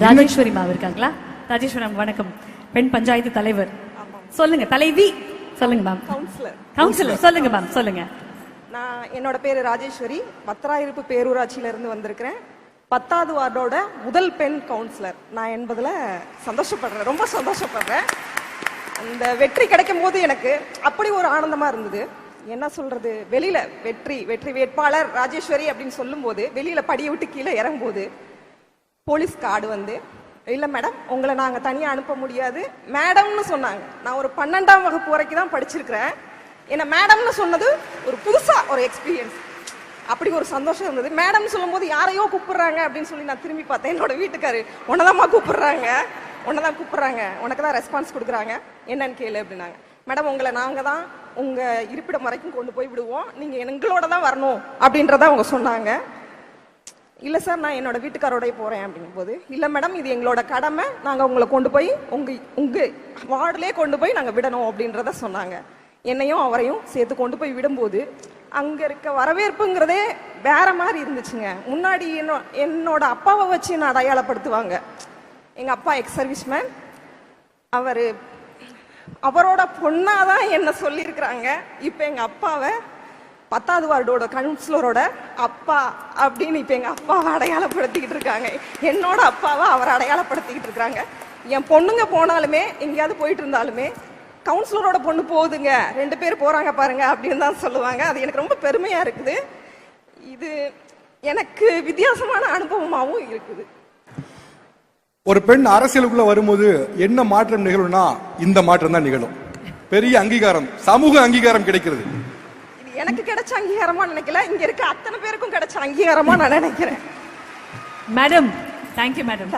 ராஜேஸ்வரி மாவு இருக்காங்களா? ராஜேஸ்வரி மேம் வணக்கம். பெண் பஞ்சாயத்து தலைவர் சொல்லுங்க. தலைவி சொல்லுங்க மேம். கவுன்சிலர் சொல்லுங்க மேம். சொல்லுங்க. நான் என்னோட பேரு ராஜேஸ்வரி, பத்திராயிருப்பு பேரூராட்சியில இருந்து வந்திருக்கிறேன். 10வது வார்டோட முதல் பெண் கவுன்சிலர் நான் என்பதுல சந்தோஷப்படுறேன், ரொம்ப சந்தோஷப்படுறேன். அந்த வெற்றி கிடைக்கும் போது எனக்கு அப்படி ஒரு ஆனந்தமா இருந்தது. என்ன சொல்றது, வெளியில வெற்றி வேட்பாளர் ராஜேஸ்வரி அப்படின்னு சொல்லும் போது வெளியில படியை விட்டு கீழே இறங்கும்போது போலீஸ் கார்டு வந்து, இல்ல மேடம் உங்களை நாங்க தனியா அனுப்ப முடியாது மேடம்னு சொன்னாங்க. நான் ஒரு 12ஆம் வகுப்பு வரைக்கும் தான் படிச்சிருக்கிறேன். என்ன மேடம்னு சொன்னது ஒரு புதுசா ஒரு எக்ஸ்பீரியன்ஸ். அப்படி ஒரு சந்தோஷம் இருந்தது. மேடம் சொல்லும் போது யாரையோ கூப்பிடுறாங்க அப்படின்னு சொல்லி நான் திரும்பி பார்த்தேன். என்னோட வீட்டுக்காரு, உன்னதாம்மா கூப்பிடுறாங்க, உனக்கு தான் ரெஸ்பான்ஸ் கொடுக்குறாங்க, என்னன்னு கேளு அப்படின்னாங்க. மேடம் உங்களை நாங்க தான் உங்க இருப்பிடம் வரைக்கும் கொண்டு போய் விடுவோம், நீங்க எங்களோட தான் வரணும் அப்படின்றத அவங்க சொன்னாங்க. இல்ல சார் நான் என்னோட வீட்டுக்காரோட போறேன் அப்படிங்கும் போது, இல்ல மேடம் இது எங்களோட கடமை, நாங்க உங்களை கொண்டு போய் உங்க வார்டுலே கொண்டு போய் நாங்க விடணும் அப்படின்றத சொன்னாங்க. என்னையும் அவரையும் சேர்த்து கொண்டு போய் விடும்போது அங்க இருக்க வரவேற்புங்கிறதே வேற மாதிரி இருந்துச்சுங்க. முன்னாடி என்னோட அப்பாவை வச்சு என்ன அடையாளப்படுத்துவாங்க. எங்க அப்பா எக்ஸ் சர்வீஸ்மேன், அவரோட பொண்ணாதான் என்ன சொல்லியிருக்கிறாங்க. இப்ப எங்க அப்பாவை 10வது வார்டோட கவுன்சிலரோட அப்பா அப்படின்னு இப்ப எங்க அப்பாவை அடையாளப்படுத்திக்கிட்டு இருக்காங்க. என்னோட அப்பாவை அவர் அடையாளப்படுத்திக்கிட்டு இருக்காங்க. என் பொண்ணுங்க போனாலுமே எங்கேயாவது போயிட்டு இருந்தாலுமே கவுன்சிலரோட பொண்ணு போகுதுங்க, 2 பேர் போறாங்க பாருங்க அப்படின்னு தான் சொல்லுவாங்க. அது எனக்கு ரொம்ப பெருமையா இருக்குது. இது எனக்கு வித்தியாசமான அனுபவமாகவும் இருக்குது. ஒரு பெண் அரசியலுக்குள்ள வரும்போது என்ன மாற்றம் நிகழும்னா இந்த மாற்றம் தான் நிகழும். பெரிய அங்கீகாரம், சமூக அங்கீகாரம் கிடைக்கிறது. இது எனக்கு கிடைச்ச அங்கீகாரமா நினைக்கல, இங்க இருக்க அத்தனை பேருக்கும் கிடைச்ச அங்கீகாரமா நான் நினைக்கிறேன். Madam thank you madam.